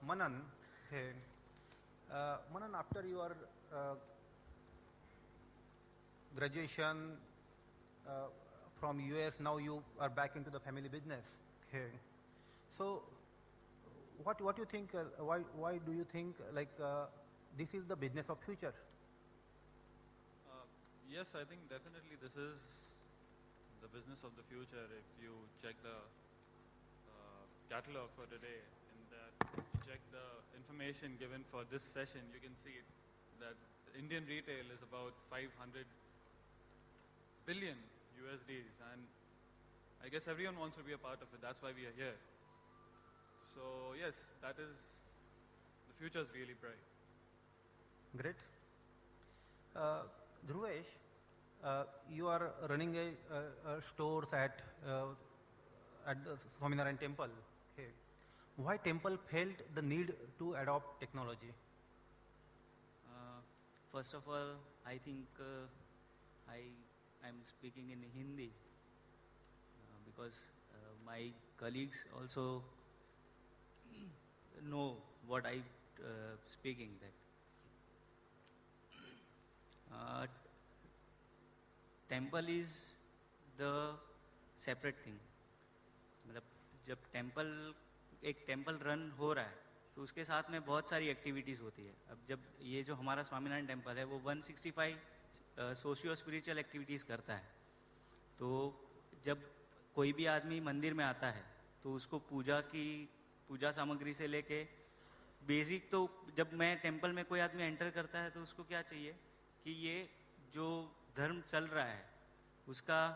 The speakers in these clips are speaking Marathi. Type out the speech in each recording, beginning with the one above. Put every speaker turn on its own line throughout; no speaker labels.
Manan, hey, Manan, after your graduation uh, from US, now you are back into the family business. Okay. So, what do you think? Why do you think this is the business of future?
Uh, yes, I think definitely this is the business of the future. If you check the catalog for today, in that you check the information given for this session, you can see that Indian retail is about 500 billion USDs, and I guess everyone wants to be a part of it. That's why we are here. So yes, that is the future is really bright.
Great. Uh, Dhruvesh, you are running stores at the Swaminarayan Temple. Okay. Why temple felt the need to adopt technology?
Uh, First of all, I think I am speaking in Hindi because my colleagues also know what I speaking that. Temple is the separate thing. मतलब जब एक टेम्पल रन हो रहा है तो उसके साथ में बहुत सारी एक्टिविटीज़ होती है. अब जब ये जो हमारा स्वामीनारायण टेम्पल है वो 165 सोशियो स्पिरिचुअल एक्टिविटीज़ करता है. तो जब कोई भी आदमी मंदिर में आता है तो उसको पूजा सामग्री से लेके बेसिक, तो जब मैं टेम्पल में कोई आदमी एंटर करता है तो उसको क्या चाहिए कि ये जो धर्म चल रहा है उसका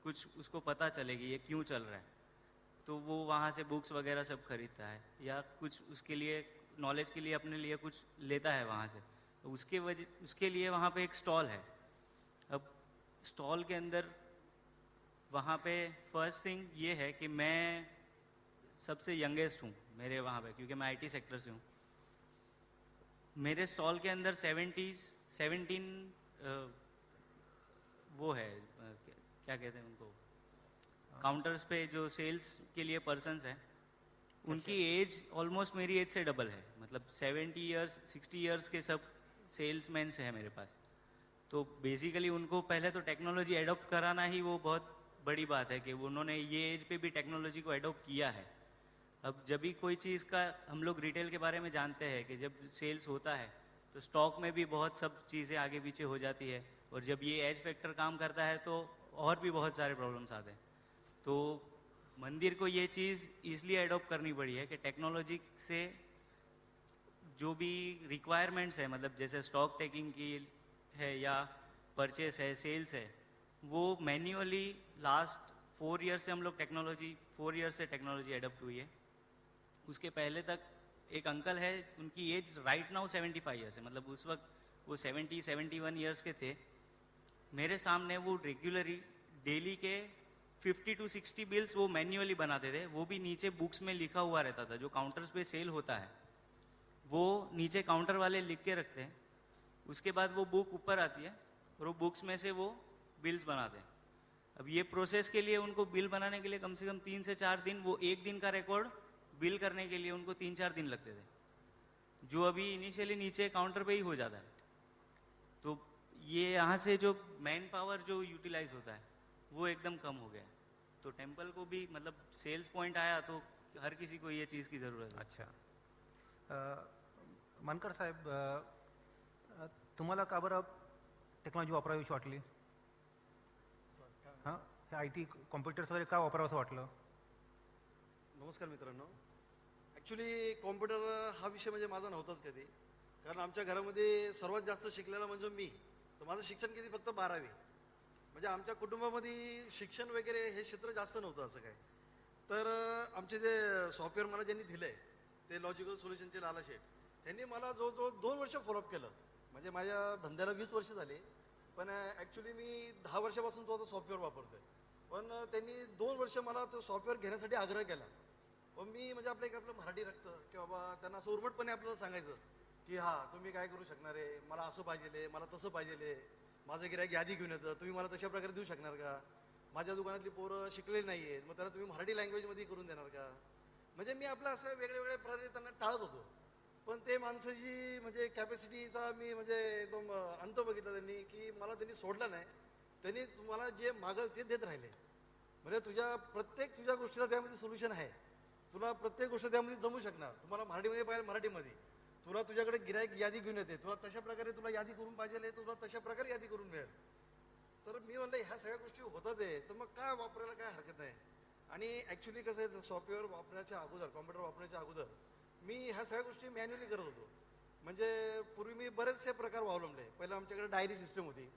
कुछ उसको पता चलेगी ये क्यों चल रहा है. तो वो वहाँ से बुक्स वगैरह सब खरीदता है या कुछ उसके लिए नॉलेज के लिए अपने लिए कुछ लेता है वहाँ से. तो उसके लिए वहाँ पे एक स्टॉल है. अब स्टॉल के अंदर वहाँ पे फर्स्ट थिंग ये है कि मैं सबसे यंगेस्ट हूँ मेरे वहाँ पे, क्योंकि मैं आईटी सेक्टर से हूँ. मेरे स्टॉल के अंदर 17 वो है क्या कहते हैं उनको, काउंटर्स पे जो सेल्स के लिए पर्सन्स हैं उनकी एज ऑलमोस्ट मेरी एज से डबल है. मतलब 70 इयर्स 60 इयर्स के सब सेल्समैन्स हैं मेरे पास. तो बेसिकली उनको पहले तो टेक्नोलॉजी एडॉप्ट कराना ही वो बहुत बड़ी बात है कि उन्होंने ये एज पे भी टेक्नोलॉजी को एडॉप्ट किया है. अब जब भी कोई चीज़ का हम लोग रिटेल के बारे में जानते हैं कि जब सेल्स होता है तो स्टॉक में भी बहुत सब चीज़ें आगे पीछे हो जाती है, और जब ये एज फैक्टर काम करता है तो और भी बहुत सारे प्रॉब्लम्स आते हैं. तो मंदिर को ये चीज़ इसलिए एडॉप्ट करनी पड़ी है कि टेक्नोलॉजी से जो भी रिक्वायरमेंट्स है, मतलब जैसे स्टॉक टेकिंग की है या परचेस है, सेल्स है, वो मैन्युअली लास्ट 4 ईयर से हम लोग 4 ईयर से टेक्नोलॉजी एडॉप्ट हुई है. उसके पहले तक एक अंकल है, उनकी एज राइट नाउ 75 ईयर्स है. मतलब उस वक्त वो 71 ईयर्स के थे. मेरे सामने वो regularly daily K 50 to 60 bills वो मैन्युअली बनाते थे. वो भी नीचे बुक्स में लिखा हुआ रहता था. जो काउंटर्स पे सेल होता है वो नीचे काउंटर वाले लिख के रखते हैं. उसके बाद वो बुक ऊपर आती है और वो बुक्स में से वो बिल्स बनाते हैं. अब ये प्रोसेस के लिए उनको बिल बनाने के लिए कम से कम 3 से 4 दिन, वो एक दिन का रिकॉर्ड बिल करने के लिए उनको 3-4 दिन लगते थे, जो अभी इनिशियली नीचे काउंटर पे ही हो जाता है. तो ये यहाँ से जो मैन पावर जो यूटिलाइज होता है वो एकदम कम हो गया है. तो टेम्पल को भी मतलब सेल्स पॉइंट आया तो हर किसी को ये चीज़ की ज़रूरत है.
अच्छा, मानकर साहेब, तुम्हाला का बरं टेक्नॉलॉजी वापरावीशी वाटली? हां, हे आय टी कॉम्प्युटर्स वगैरे का वापरावं असं वाटलं?
नमस्कार मित्रांनो. ॲक्च्युली कॉम्प्युटर हा विषय म्हणजे माझा नव्हताच कधी, कारण आमच्या घरामध्ये सर्वात जास्त शिकलेला म्हणजे मी. तर माझं शिक्षण किती फक्त 12वी. म्हणजे आमच्या कुटुंबामध्ये शिक्षण वगैरे हे क्षेत्र जास्त नव्हतं असं काय. तर आमचे जे सॉफ्टवेअर मला ज्यांनी दिलं आहे ते लॉजिकल सोल्युशनचे लाला शेठ, त्यांनी मला जवळजवळ 2 वर्ष फॉलोअप केलं. म्हणजे माझ्या धंद्याला 20 वर्ष झाले, पण ॲक्च्युली मी 10 वर्षापासून तो आता सॉफ्टवेअर वापरतोय. पण त्यांनी 2 वर्ष मला तो सॉफ्टवेअर घेण्यासाठी आग्रह केला. पण मी म्हणजे आपलं मराठी रक्त की बाबा त्यांना असं उर्मटपणे आपल्याला सांगायचं की हां तुम्ही काय करू शकणार आहे, मला असं पाहिजे, मला तसं पाहिजे, माझं गिऱ्हाईक यादी घेऊन येतं, तुम्ही मला तशा प्रकारे देऊ शकणार का, माझ्या दुकानातली पोरं शिकलेली नाही आहेत, मग त्यांना तुम्ही मराठी लँग्वेजमध्ये करून देणार का. म्हणजे मी आपलं असं वेगळे वेगळे प्रकारे त्यांना टाळत होतो. पण ते माणसाची म्हणजे कॅपॅसिटीचा मी म्हणजे एकदम अंत बघितला त्यांनी, की मला त्यांनी सोडलं नाही. त्यांनी तुम्हाला जे मागं ते देत राहिले. म्हणजे तुझ्या गोष्टीला त्यामध्ये सोल्युशन आहे. तुला प्रत्येक गोष्ट त्यामध्ये जमू शकणार. तुम्हाला मराठीमध्ये पाहिजे मराठीमध्ये, तुला तुझ्याकडे गिराईक यादी घेऊन येते, तुला तशा प्रकारे तुला यादी करून पाहिजे, तुला तशा प्रकारे यादी करून मिळेल. तर मी म्हणलं ह्या सगळ्या गोष्टी होतात आहे, तर मग काय वापरायला काय हरकत नाही. आणि ॲक्च्युली कसं आहे, सॉफ्टवेअर वापरण्याच्या अगोदर, कॉम्प्युटर वापरण्याच्या अगोदर मी ह्या सगळ्या गोष्टी मॅन्युअली करत होतो. म्हणजे पूर्वी मी बरेचसे प्रकार अवलंबले. पहिलं आमच्याकडे डायरी सिस्टम होती.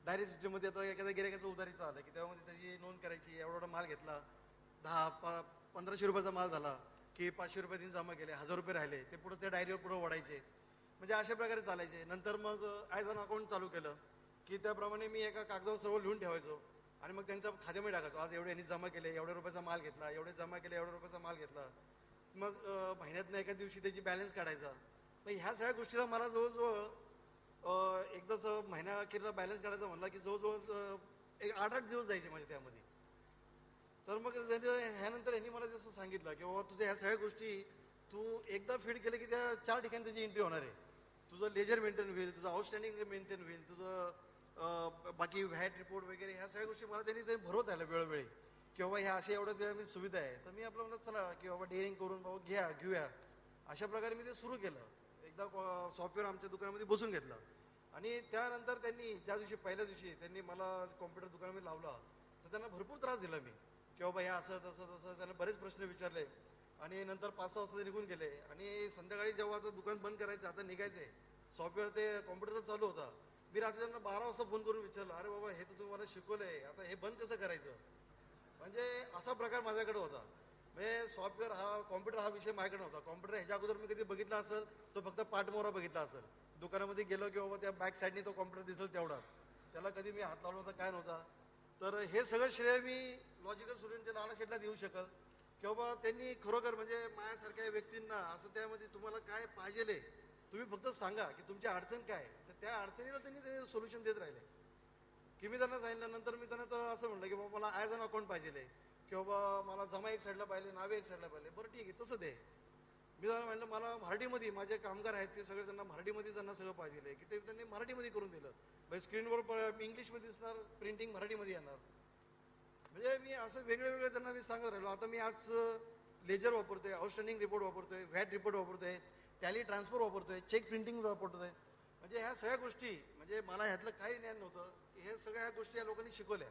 डायरी सिस्टममध्ये आता एखाद्या गिरायकाचं उधारीचं आलं की त्यामध्ये त्याची नोंद करायची, एवढा माल घेतला, 1500 रुपयाचा माल झाला की 500 रुपये त्यांनी जमा केले, 1000 रुपये राहिले, ते पुढे त्या डायरीवर पुढे ओढायचे. म्हणजे अशा प्रकारे चालायचे. नंतर मग ॲज अन अकाउंट चालू केलं की त्याप्रमाणे मी एका कागदावर सर्व लिहून ठेवायचो आणि मग त्यांच्या खात्यामध्ये टाकायचो. आज एवढे यांनी जमा केले, एवढ्या रुपयाचा माल घेतला, एवढे जमा केले, एवढ्या रुपयाचा माल घेतला. मग महिन्यातनं एका दिवशी त्याची बॅलन्स काढायचा. मग ह्या सगळ्या गोष्टीला मला जवळजवळ एकदाच महिन्या अखेरला बॅलन्स काढायचा म्हणला की जवळजवळ एक 8-8 दिवस जायचे माझे त्यामध्ये. तर मग ह्यानंतर यांनी मला जसं सांगितलं की बाबा तुझ्या ह्या सगळ्या गोष्टी तू एकदा फीड केलं की त्या 4 ठिकाणी त्याची एंट्री होणार आहे. तुझं लेजर मेंटेन होईल, तुझं आउटस्टँडिंग मेंटेन होईल, तुझं बाकी व्हॅट रिपोर्ट वगैरे ह्या सगळ्या गोष्टी मला त्यांनी भरवत आल्या वेळोवेळी की बाबा ह्या अशा एवढ्या त्या सुविधा आहे. तर मी आपलं म्हणत चला की बाबा डेअरिंग करून बाबा घेऊया. अशा प्रकारे मी ते सुरू केलं. एकदा सॉफ्टवेअर आमच्या दुकानामध्ये बसून घेतलं आणि त्यानंतर त्यांनी ज्या दिवशी पहिल्या दिवशी त्यांनी मला कॉम्प्युटर दुकानामध्ये लावला तर त्यांना भरपूर त्रास दिला मी की बाबा ह्या असं तसं तसं. त्यांना बरेच प्रश्न विचारले आणि नंतर 5-6 वाजता ते निघून गेले. आणि संध्याकाळी जेव्हा आता दुकान बंद करायचं, आता निघायचे, सॉफ्टवेअर ते कॉम्प्युटरचं चालू होता, मी रात्री त्यांना 12 वाजता फोन करून विचारलं, अरे बाबा हे तर तुम्ही मला शिकवलंय, आता हे बंद कसं करायचं. म्हणजे असा प्रकार माझ्याकडे होता. म्हणजे सॉफ्टवेअर हा कॉम्प्युटर हा विषय माझ्याकडे नव्हता. कॉम्प्युटर ह्याच्या अगोदर मी कधी बघितला असेल तो फक्त पाठमोहरा बघितला असेल. दुकानामध्ये गेलो की बाबा त्या बॅक साईडने तो कॉम्प्युटर दिसेल तेवढाच, त्याला कधी मी हात लावला होता काय नव्हता. तर हे सगळं श्रेय मी लॉजिकल सोल्युशनच्या लाला शेटला देऊ शकल की बाबा त्यांनी खरोखर म्हणजे माझ्यासारख्या व्यक्तींना असं त्यामध्ये तुम्हाला काय पाहिजे तुम्ही फक्त सांगा की तुमची अडचण काय, तर त्या अडचणीला त्यांनी ते सोल्युशन देत राहिले. की मी त्यांना सांगितलं, नंतर मी त्यांना तर असं म्हटलं की बाबा मला ॲज अन अकाउंट पाहिजे की बाबा मला जमा एक साईडला पाहिजे, नावे एक साईडला पाहिजे. बरं ठीक आहे तसं दे. मी त्यांना म्हटलं मला मराठीमध्ये माझे कामगार आहेत ते सगळे त्यांना मराठीमध्ये त्यांना सगळं पाहिजे की ते त्यांनी मराठीमध्ये करून दिलं. म्हणजे स्क्रीनवर इंग्लिशमध्ये दिसणार, प्रिंटिंग मराठीमध्ये येणार. म्हणजे मी असं वेगळे त्यांना मी सांगत राहिलो. आता मी आज लेजर वापरतोय, आउटस्टँडिंग रिपोर्ट वापरतोय, व्हॅट रिपोर्ट वापरतोय, टॅली ट्रान्सफर वापरतोय, चेक प्रिंटिंग वापरतोय. म्हणजे ह्या सगळ्या गोष्टी म्हणजे मला ह्यातलं काही ज्ञान नव्हतं. हे सगळ्या ह्या गोष्टी या लोकांनी शिकवल्या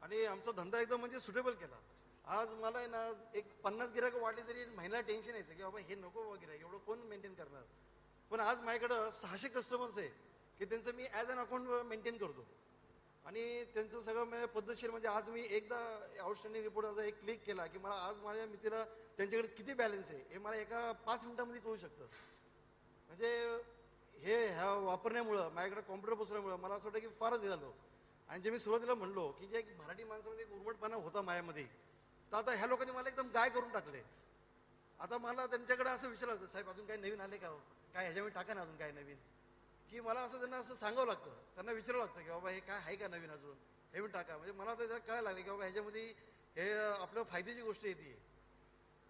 आणि आमचा धंदा एकदम म्हणजे सुटेबल केला. आज मला आहे ना एक 50 गिरायक वाढली तरी महिन्याला टेन्शन यायचं की बाबा हे नको बाबा गिरायक एवढं कोण मेंटेन करणार. पण आज माझ्याकडं 600 कस्टमर्स आहे की त्यांचं मी ॲज अन अकाउंट मेंटेन करतो आणि त्यांचं सगळं पद्धतशीर. म्हणजे आज मी एकदा आउटस्टँडिंग रिपोर्टाचा एक क्लिक केला की मला आज माझ्या मित्राला त्यांच्याकडे किती बॅलन्स आहे हे मला एका 5 मिनिटामध्ये कळू शकतं. म्हणजे ह्या वापरण्यामुळं माझ्याकडे कॉम्प्युटर बसवल्यामुळं मला असं वाटतं की फारच झालं. आणि जे मी सुरुवातीला म्हणलो की जे एक मराठी माणसामध्ये एक उर्मटपणा होता माझ्यामध्ये, तर आता ह्या लोकांनी मला एकदम गाय करून टाकले. आता मला त्यांच्याकडे असं विचारावं लागतं, साहेब अजून काही नवीन आले का, काय ह्याच्यामध्ये टाका ना अजून काय नवीन, की मला असं त्यांना असं सांगावं लागतं. त्यांना विचारावं लागतं की बाबा हे काय आहे का नवीन अजून, हे पण टाका. म्हणजे मला तर कळायला लागले की बाबा ह्याच्यामध्ये हे आपल्या फायद्याची गोष्ट येते.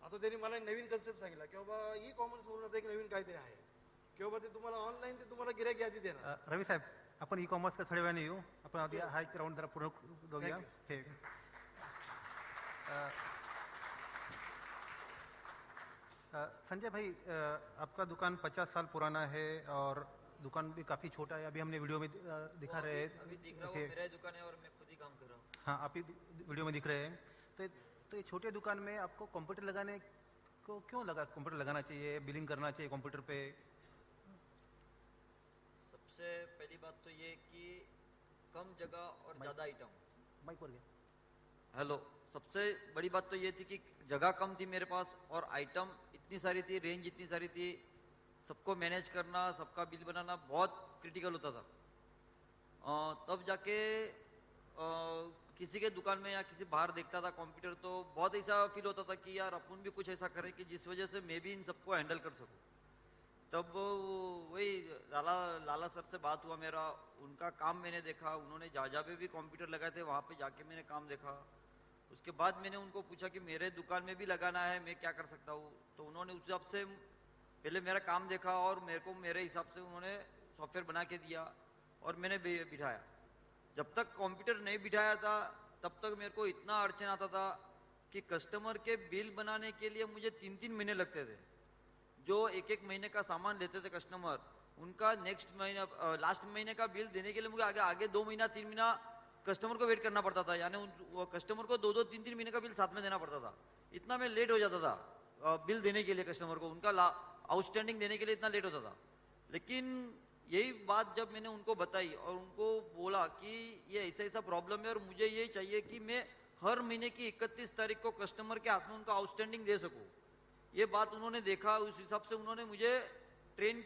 आता त्यांनी मला नवीन कन्सेप्ट सांगितला की बाबा ई कॉमर्स म्हणून आता एक नवीन काहीतरी आहे की बाबा ते तुम्हाला ऑनलाईन ते तुम्हाला गिरायक यादी देणार.
रवी साहेब, आपण ई कॉमर्सला थोड्या वेळाने येऊ. आपण आधी
Yes.
हा एक राऊंड जरा पूर्ण जाऊया.
Thank
ठीक. संजय भाई, आपका दुकान 50 साल पुराना है और दुकान भी काफ़ी छोटा है. अभी हमने वीडियो में दिखा
वो
रहे
अभी दिख रहा है, वो मेरा ही दुकान है और मैं खुद ही काम कर रहा हूँ.
हाँ, आप ही वीडियो में दिख रहे हैं. तो ये छोटे दुकान में आपको कंप्यूटर लगाने को क्यों लगा कंप्यूटर लगाना चाहिए, बिलिंग करना चाहिए कंप्यूटर पे?
सबसे पहली बात तो ये कि कम जगह और ज़्यादा आइटम.
माइक पर गया.
हेलो, सबसे बड़ी बात तो ये थी कि जगह कम थी मेरे पास और आइटम इतनी सारी थी, रेंज इतनी सारी थी, सबको मैनेज करना, सबका बिल बनाना बहुत क्रिटिकल होता था. तब जाके किसी के दुकान में या किसी बाहर देखता था कंप्यूटर तो बहुत ऐसा फील होता था कि यार अपन भी कुछ ऐसा करें कि जिस वजह से मैं भी इन सबको हैंडल कर सकूं. तब वही लाला सर से बात हुआ मेरा, उनका काम मैंने देखा, उन्होंने जहाँ जहाँ पे भी कंप्यूटर लगाए थे वहाँ पे जाके मैंने काम देखा उसके बाद मैंने उनको पूछा कि मेरे दुकान में भी लगाना है, मैं क्या कर सकता हूँ। तो उन्होंने उस हिसाब से पहले मेरा काम देखा और मेरे को मेरे हिसाब से उन्होंने सॉफ्टवेयर बना के दिया और मैंने बिठाया। जब तक कंप्यूटर नहीं बिठाया था तब तक मेरे को इतना अड़चन आता था कि कस्टमर के बिल बनाने के लिए मुझे 3-3 महीने लगते थे। जो एक एक महीने का सामान लेते थे कस्टमर, उनका नेक्स्ट महीना लास्ट महीने का बिल देने के लिए मुझे आगे 2 महीना 3 महीना कस्टमर को वेट करना पड़ता था। यानी वो कस्टमर को 2-2 3-3 महीने का बिल साथ में देना पड़ता था। इतना मैं लेट हो जाता था बिल देने के लिए कस्टमर को, उनका आउटस्टैंडिंग देने के लिए इतना लेट होता था। लेकिन यही बात जब मैंने उनको बताई और उनको बोला कि ये ऐसा ऐसा प्रॉब्लम है और मुझे ये चाहिए कि मैं हर महीने की 31 तारीख को कस्टमर के हाथ में उनका आउटस्टैंडिंग दे सकूं, ये बात उन्होंने देखा, उस हिसाब से उन्होंने मुझे ट्रेन